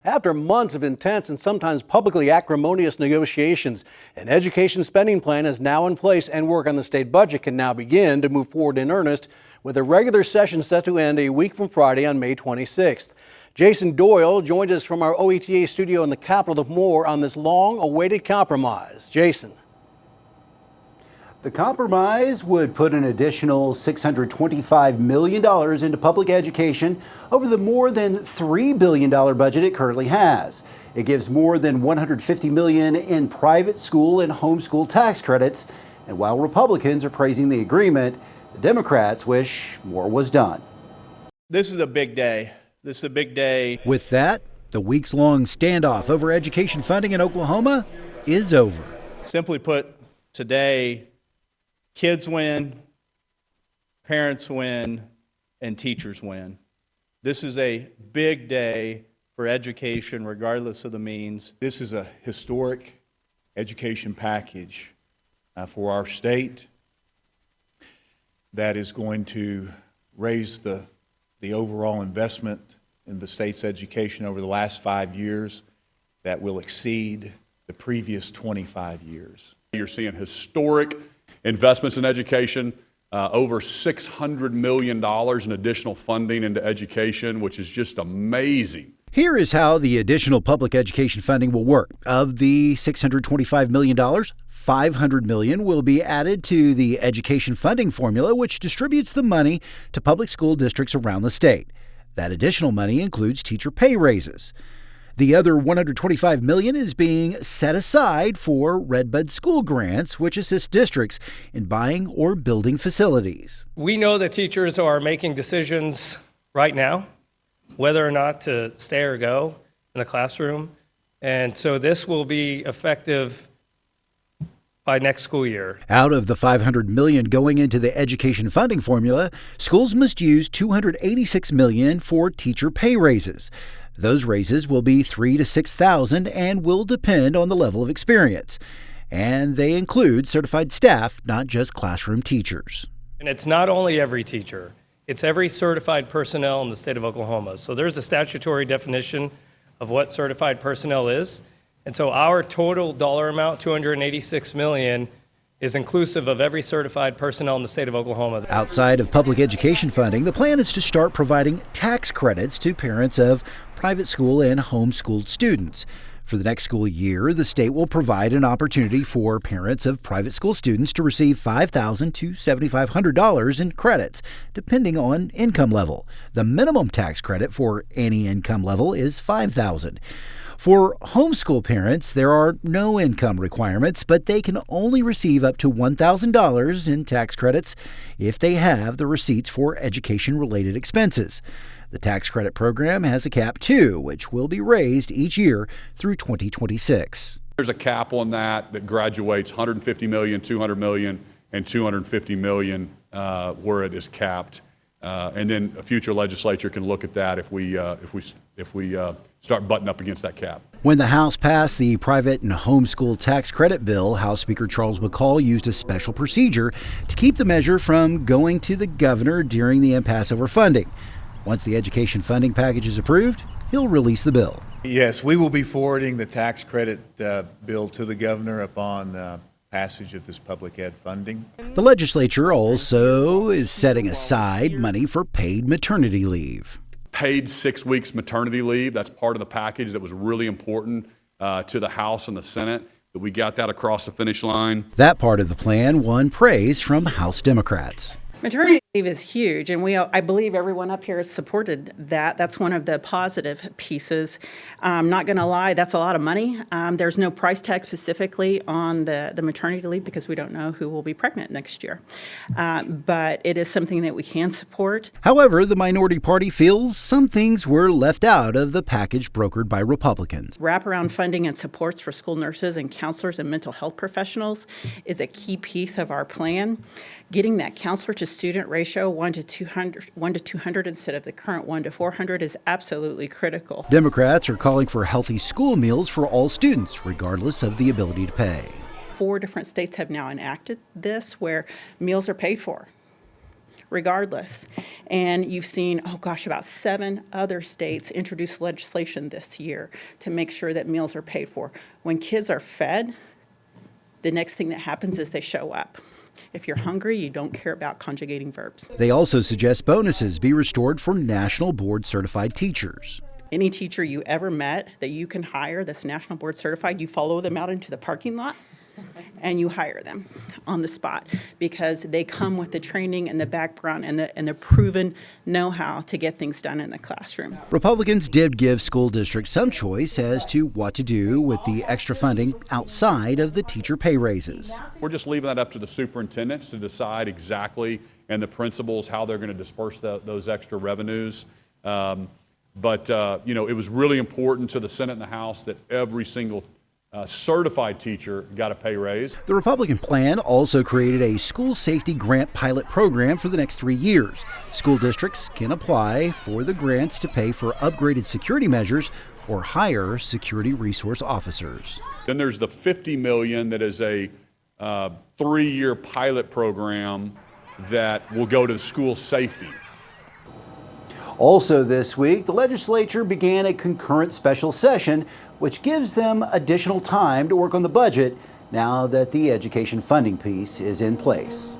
After months of intense and sometimes publicly acrimonious negotiations, an education spending plan is now in place and work on the state budget can now begin to move forward in earnest, with a regular session set to end a week from Friday on May 26th. Jason Doyle joined us from our OETA studio in the Capitol with more on this long-awaited compromise. Jason. The compromise would put an additional $625 million into public education over the more than $3 billion budget it currently has. It gives more than $150 million in private school and homeschool tax credits. And while Republicans are praising the agreement, the Democrats wish more was done. This is a big day. This is a big day. With that, the weeks-long standoff over education funding in Oklahoma is over. Simply put, today, kids win, parents win, and teachers win. This is a big day for education, regardless of the means. This is a historic education package for our state that is going to raise the overall investment in the state's education over the last 5 years that will exceed the previous 25 years. You're seeing historic investments in education, over $600 million in additional funding into education, which is just amazing. Here is how the additional public education funding will work. Of the $625 million, $500 million will be added to the education funding formula, which distributes the money to public school districts around the state. That additional money includes teacher pay raises. The other $125 million is being set aside for Redbud School Grants, which assist districts in buying or building facilities. We know that teachers are making decisions right now, whether or not to stay or go in the classroom. And so this will be effective by next school year. Out of the $500 million going into the education funding formula, schools must use $286 million for teacher pay raises. Those raises will be $3,000 to $6,000 and will depend on the level of experience. And they include certified staff, not just classroom teachers. And it's not only every teacher, it's every certified personnel in the state of Oklahoma. So there's a statutory definition of what certified personnel is. And so our total dollar amount, $286 million, is inclusive of every certified personnel in the state of Oklahoma. Outside of public education funding, the plan is to start providing tax credits to parents of private school and homeschooled students. For the next school year, the state will provide an opportunity for parents of private school students to receive $5,000 to $7,500 in credits, depending on income level. The minimum tax credit for any income level is $5,000. For homeschool parents, there are no income requirements, but they can only receive up to $1,000 in tax credits if they have the receipts for education-related expenses. The tax credit program has a cap too, which will be raised each year through 2026. There's a cap on that graduates $150 million, $200 million, and $250 million where it is capped. And then a future legislature can look at that if we start butting up against that cap. When the House passed the private and homeschool tax credit bill, House Speaker Charles McCall used a special procedure to keep the measure from going to the governor during the impasse over funding. Once the education funding package is approved, he'll release the bill. Yes, we will be forwarding the tax credit bill to the governor upon passage of this public ed funding. The legislature also is setting aside money for paid maternity leave. Paid 6 weeks maternity leave, that's part of the package that was really important to the House and the Senate, that we got that across the finish line. That part of the plan won praise from House Democrats. Maternity leave is huge, and I believe everyone up here has supported that. That's one of the positive pieces. I'm not going to lie, that's a lot of money. There's no price tag specifically on the maternity leave because we don't know who will be pregnant next year. But it is something that we can support. However, the minority party feels some things were left out of the package brokered by Republicans. Wraparound funding and supports for school nurses and counselors and mental health professionals is a key piece of our plan. Getting that counselor to student ratio 1 to 200 instead of the current 1 to 400 is absolutely critical. Democrats are calling for healthy school meals for all students, regardless of the ability to pay. 4 different states have now enacted this where meals are paid for. regardless. And you've seen, oh gosh, about 7 other states introduce legislation this year to make sure that meals are paid for. When kids are fed, the next thing that happens is they show up. If you're hungry, you don't care about conjugating verbs. They also suggest bonuses be restored for national board certified teachers. Any teacher you ever met that you can hire that's national board certified, you follow them out into the parking lot and you hire them on the spot because they come with the training and the background and the proven know-how to get things done in the classroom. Republicans did give school districts some choice as to what to do with the extra funding outside of the teacher pay raises. We're just leaving that up to the superintendents to decide exactly, and the principals, how they're going to disperse those extra revenues. But it was really important to the Senate and the House that every single certified teacher got a pay raise. The Republican plan also created a school safety grant pilot program for the next 3 years. School districts can apply for the grants to pay for upgraded security measures or hire security resource officers. Then there's the $50 million that is a 3-year pilot program that will go to school safety. Also this week, the legislature began a concurrent special session, which gives them additional time to work on the budget now that the education funding piece is in place.